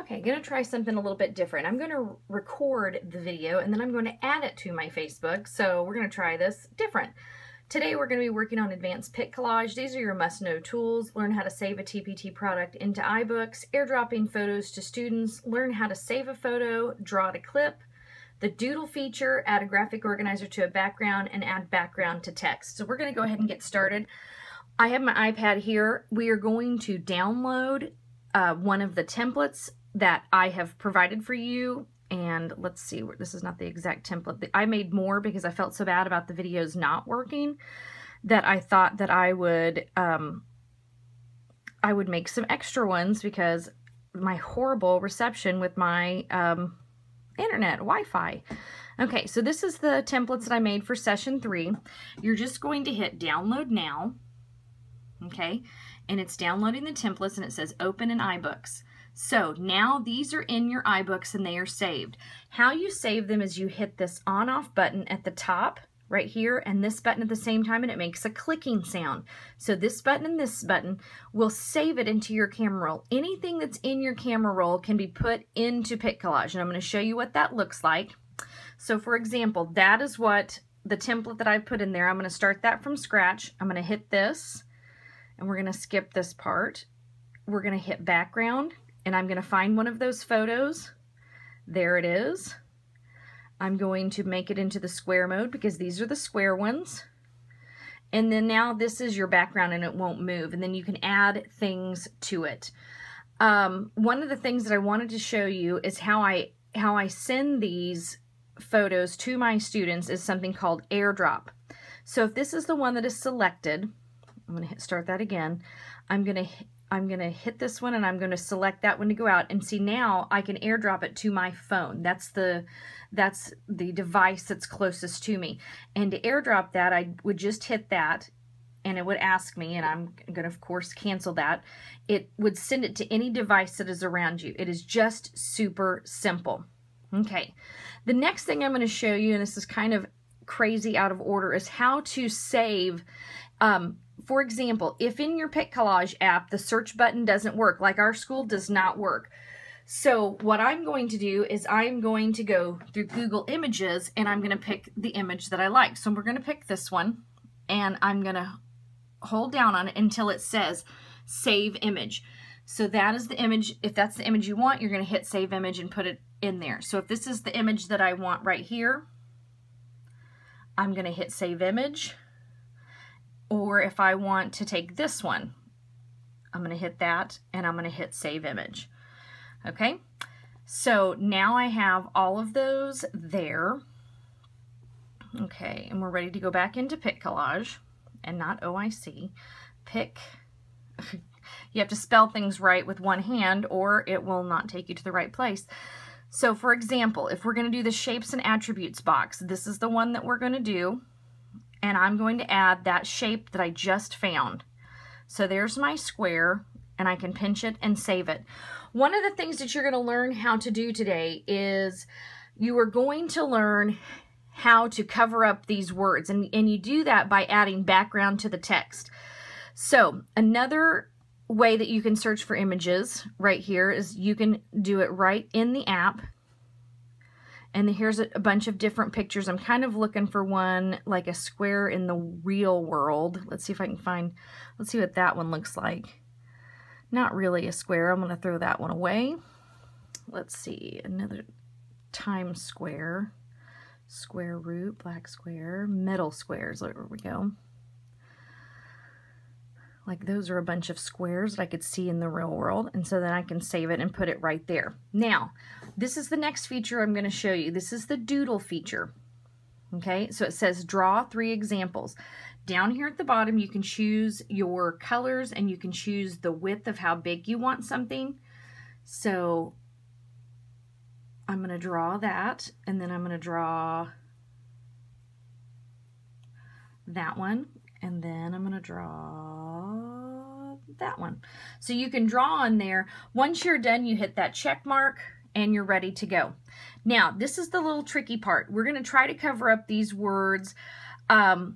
Okay, gonna try something a little bit different. I'm gonna record the video and then I'm going to add it to my Facebook. So we're gonna try this different. Today we're gonna be working on advanced Pic Collage. These are your must-know tools. Learn how to save a TPT product into iBooks, airdropping photos to students, learn how to save a photo, draw to clip, the Doodle Feature, add a graphic organizer to a background, and add background to text. So we're gonna go ahead and get started. I have my iPad here. We are going to download one of the templates that I have provided for you, and let's see, this is not the exact template. I made more because I felt so bad about the videos not working that I thought that I would make some extra ones because my horrible reception with my internet, Wi-Fi. Okay, so this is the templates that I made for session 3. You're just going to hit download now, okay, and it's downloading the templates and it says open in iBooks. So now these are in your iBooks and they are saved. How you save them is you hit this on-off button at the top right here and this button at the same time, and it makes a clicking sound. So this button and this button will save it into your camera roll. Anything that's in your camera roll can be put into Pic Collage, and I'm going to show you what that looks like. So for example, that is what the template that I put in there. I'm going to start that from scratch. I'm going to hit this and we're going to skip this part. We're going to hit background. And I'm going to find one of those photos. There it is. I'm going to make it into the square mode because these are the square ones. And then now this is your background and it won't move. And then you can add things to it. One of the things that I wanted to show you is how I send these photos to my students is something called Airdrop. So if this is the one that is selected, I'm going to start that again. I'm going to hit this one and I'm going to select that one to go out, and see now I can airdrop it to my phone. That's the device that's closest to me. And to airdrop that, I would just hit that and it would ask me, and I'm going to of course cancel that. It would send it to any device that is around you. It is just super simple. Okay, the next thing I'm going to show you, and this is kind of crazy out of order, is how to save. For example, if in your Pic Collage app the search button doesn't work, like our school does not work. So what I'm going to do is I'm going to go through Google Images and I'm going to pick the image that I like. So we're going to pick this one and I'm going to hold down on it until it says Save Image. So that is the image. If that's the image you want, you're going to hit Save Image and put it in there. So if this is the image that I want right here, I'm going to hit Save Image. Or if I want to take this one, I'm going to hit that and I'm going to hit Save Image. Okay, so now I have all of those there. Okay, and we're ready to go back into Pic Collage, and not OIC. Pic. You have to spell things right with one hand or it will not take you to the right place. So for example, if we're going to do the Shapes and Attributes box, this is the one that we're going to do. And I'm going to add that shape that I just found. So there's my square, and I can pinch it and save it. One of the things that you're going to learn how to do today is you are going to learn how to cover up these words, and you do that by adding background to the text. So another way that you can search for images right here is you can do it right in the app. And here's a bunch of different pictures. I'm kind of looking for one like a square in the real world. Let's see if I can find, let's see what that one looks like. Not really a square. I'm going to throw that one away. Let's see, another Times Square, square root, black square, middle squares. There we go. Like those are a bunch of squares that I could see in the real world, and so then I can save it and put it right there. Now, this is the next feature I'm going to show you. This is the Doodle Feature. Okay, so it says draw 3 examples. Down here at the bottom, you can choose your colors and you can choose the width of how big you want something. So I'm going to draw that, and then I'm going to draw that one. And then I'm going to draw that one. So you can draw on there. Once you're done, you hit that check mark and you're ready to go. Now, this is the little tricky part. We're going to try to cover up these words by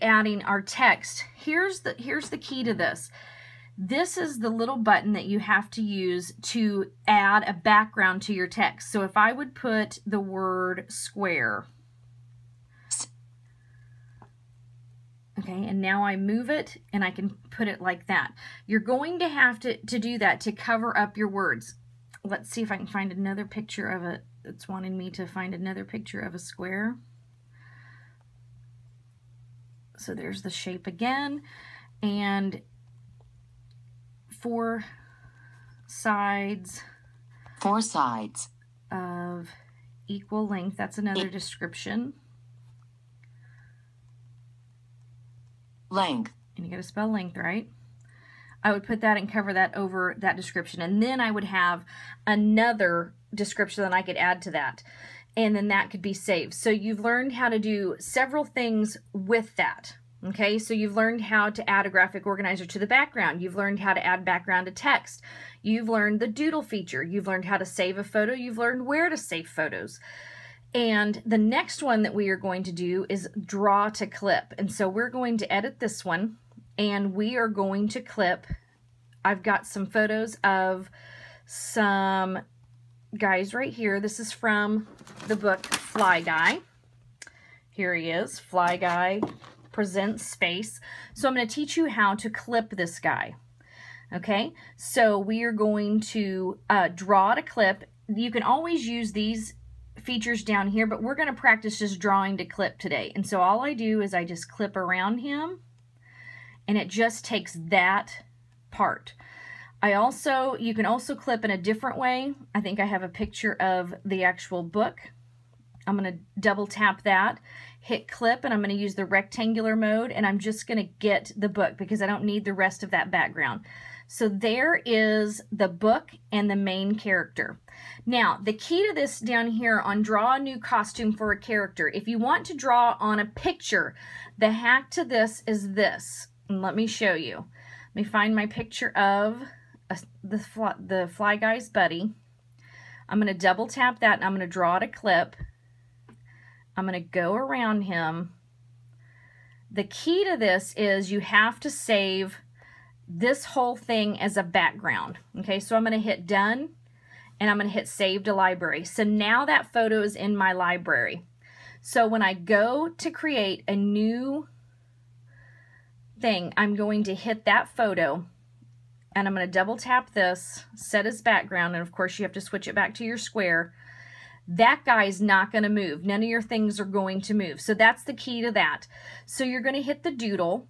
adding our text. Here's the key to this. This is the little button that you have to use to add a background to your text. So if I would put the word square, okay, and now I move it and I can put it like that. You're going to have to do that to cover up your words. Let's see if I can find another picture of it. It's wanting me to find another picture of a square. So there's the shape again, and 4 sides. 4 sides Of equal length. That's another description. Length. And you got to spell length right. I would put that and cover that over that description, and then I would have another description that I could add to that, and then that could be saved. So you've learned how to do several things with that. Okay, so you've learned how to add a graphic organizer to the background. You've learned how to add background to text. You've learned the Doodle feature. You've learned how to save a photo. You've learned where to save photos. And the next one that we are going to do is draw to clip. And so we're going to edit this one, and we are going to clip. I've got some photos of some guys right here. This is from the book Fly Guy. Here he is, Fly Guy Presents Space. So I'm going to teach you how to clip this guy. Okay, so we are going to draw to clip. You can always use these features down here, but we're going to practice just drawing to clip today. And so all I do is I just clip around him, and it just takes that part. You can also clip in a different way. I think I have a picture of the actual book. I'm going to double tap that, hit clip, and I'm going to use the rectangular mode, and I'm just going to get the book because I don't need the rest of that background. So there is the book and the main character. Now, the key to this down here on draw a new costume for a character, if you want to draw on a picture, the hack to this is this. And let me show you. Let me find my picture of the Fly Guy's buddy. I'm going to double tap that, and I'm going to draw to clip. I'm going to go around him. The key to this is you have to save this whole thing as a background. Okay, so I'm going to hit done, and I'm going to hit save to library. So now that photo is in my library. So when I go to create a new thing, I'm going to hit that photo, and I'm going to double tap this, set as background, and of course you have to switch it back to your square. That guy's not going to move. None of your things are going to move. So that's the key to that. So you're going to hit the doodle,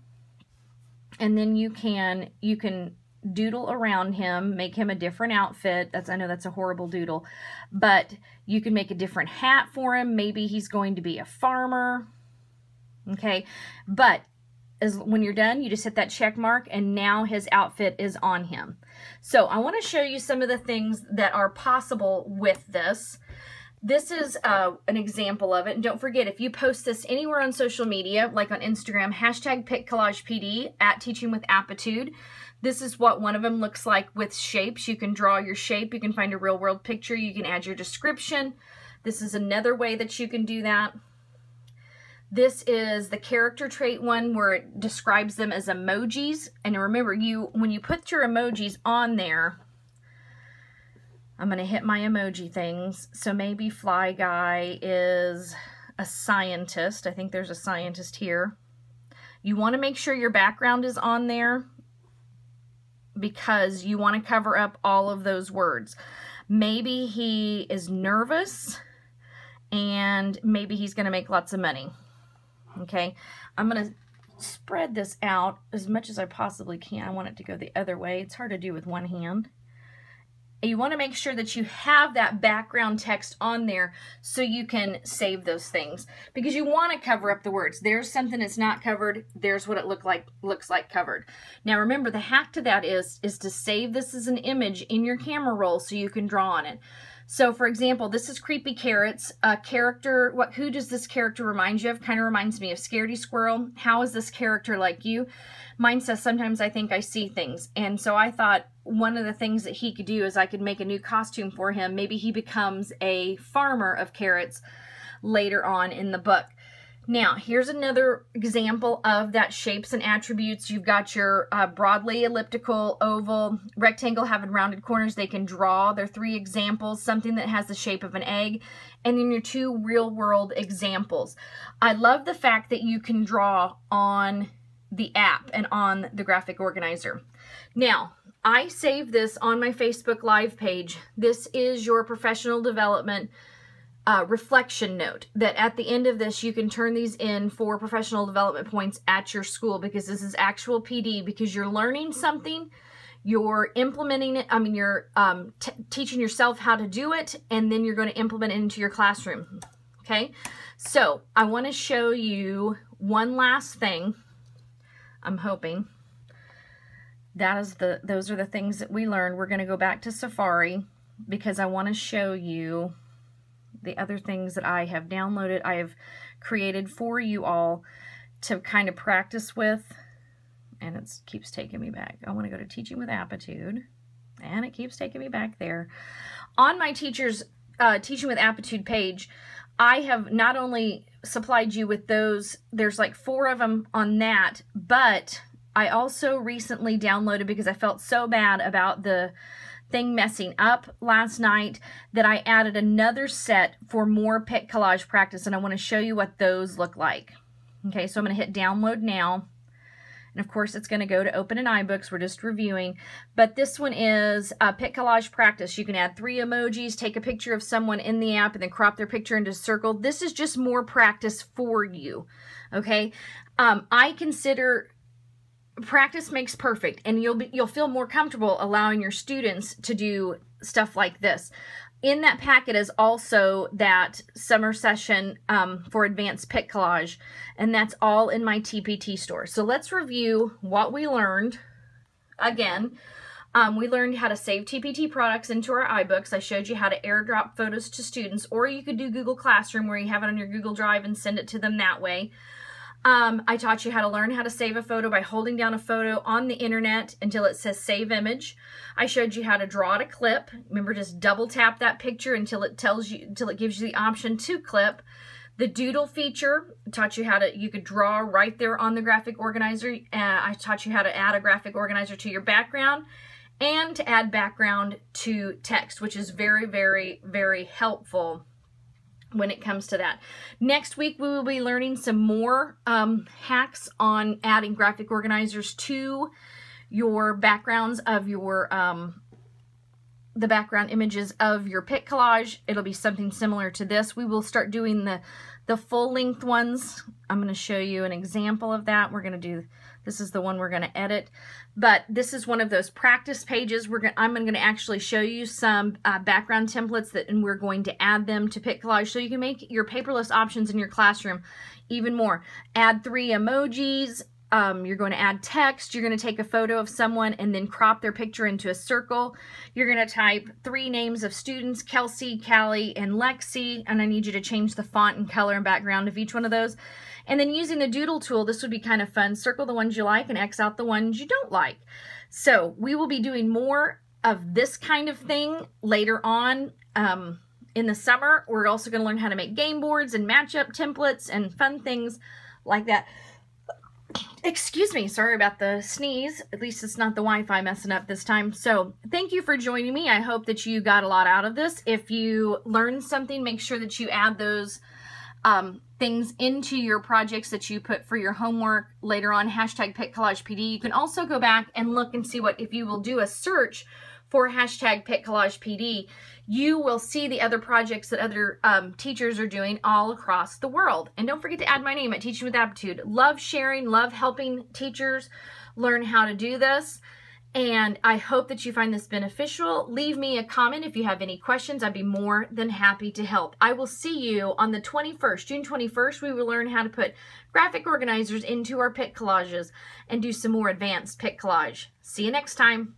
and then you can doodle around him, make him a different outfit. I know that's a horrible doodle, but you can make a different hat for him. Maybe he's going to be a farmer. Okay, but when you're done, you just hit that check mark, and now his outfit is on him. So I want to show you some of the things that are possible with this. This is an example of it. And don't forget, if you post this anywhere on social media, like on Instagram, hashtag Pic Collage PD at Teaching with Aptitude. This is what one of them looks like with shapes. You can draw your shape. You can find a real world picture. You can add your description. This is another way that you can do that. This is the character trait one where it describes them as emojis. And remember, when you put your emojis on there, I'm going to hit my emoji things. So maybe Fly Guy is a scientist. I think there's a scientist here. You want to make sure your background is on there because you want to cover up all of those words. Maybe he is nervous, and maybe he's going to make lots of money. Okay, I'm going to spread this out as much as I possibly can. I want it to go the other way. It's hard to do with one hand. You want to make sure that you have that background text on there so you can save those things, because you want to cover up the words. There's something that's not covered. There's what it looks like covered. Now remember, the hack to that is to save this as an image in your camera roll so you can draw on it. So for example, this is Creepy Carrots. Character, who does this character remind you of? Kind of reminds me of Scaredy Squirrel. How is this character like you? Mine says, sometimes I think I see things. And so I thought one of the things that he could do is I could make a new costume for him. Maybe he becomes a farmer of carrots later on in the book. Now, here's another example of that shapes and attributes. You've got your broadly elliptical, oval, rectangle having rounded corners. They can draw. They're 3 examples, something that has the shape of an egg, and then your 2 real-world examples. I love the fact that you can draw on the app and on the graphic organizer. Now, I save this on my Facebook Live page. This is your professional development reflection note, that at the end of this you can turn these in for professional development points at your school, because this is actual PD, because you're learning something, you're implementing it, you're teaching yourself how to do it, and then you're going to implement it into your classroom. Okay, so I want to show you one last thing. I'm hoping that is those are the things that we learned. We're going to go back to Safari because I want to show you the other things that I have downloaded, I have created for you all to kind of practice with. And it keeps taking me back. I want to go to Teaching with Aptitude, and it keeps taking me back there. On my Teaching with Aptitude page, I have not only supplied you with those, there's like 4 of them on that, but I also recently downloaded, because I felt so bad about the thing messing up last night, that I added another set for more Pic Collage Practice, and I want to show you what those look like. Okay, so I'm going to hit download now, and of course it's going to go to open in iBooks. We're just reviewing, but this one is Pic Collage Practice. You can add 3 emojis, take a picture of someone in the app, and then crop their picture into a circle. This is just more practice for you. Okay, I consider practice makes perfect, and you'll feel more comfortable allowing your students to do stuff like this. In that packet is also that summer session for advanced Pic Collage, and that's all in my TPT store. So let's review what we learned. Again, we learned how to save TPT products into our iBooks. I showed you how to airdrop photos to students, or you could do Google Classroom where you have it on your Google Drive and send it to them that way. I taught you how to learn how to save a photo by holding down a photo on the internet until it says save image. I showed you how to draw to clip. Remember, just double tap that picture until it gives you the option to clip. The Doodle feature taught you how you could draw right there on the graphic organizer. I taught you how to add a graphic organizer to your background, and to add background to text, which is very, very, very helpful when it comes to that. Next week, we will be learning some more hacks on adding graphic organizers to your backgrounds of your, the background images of your Pic Collage. It'll be something similar to this. We will start doing the full-length ones. I'm going to show you an example of that. We're going to do, this is the one we're going to edit. But this is one of those practice pages. I'm going to actually show you some background templates and we're going to add them to Pic Collage so you can make your paperless options in your classroom even more. Add 3 emojis. You're going to add text. You're going to take a photo of someone and then crop their picture into a circle. You're going to type 3 names of students, Kelsey, Callie, and Lexi, and I need you to change the font and color and background of each one of those. And then using the doodle tool, this would be kind of fun. Circle the ones you like and X out the ones you don't like. So we will be doing more of this kind of thing later on in the summer. We're also going to learn how to make game boards and matchup templates and fun things like that. Excuse me, sorry about the sneeze. At least it's not the Wi-Fi messing up this time. So thank you for joining me. I hope that you got a lot out of this. If you learned something, make sure that you add those things into your projects that you put for your homework later on. Hashtag Pic Collage PD. You can also go back and look and see what, if you will do a search for hashtag Pic Collage PD, you will see the other projects that other teachers are doing all across the world. And don't forget to add my name at Teaching with Aptitude. Love sharing, love helping teachers learn how to do this. And I hope that you find this beneficial. Leave me a comment if you have any questions. I'd be more than happy to help. I will see you on the 21st, June 21st. We will learn how to put graphic organizers into our Pic Collages and do some more advanced Pic Collage. See you next time.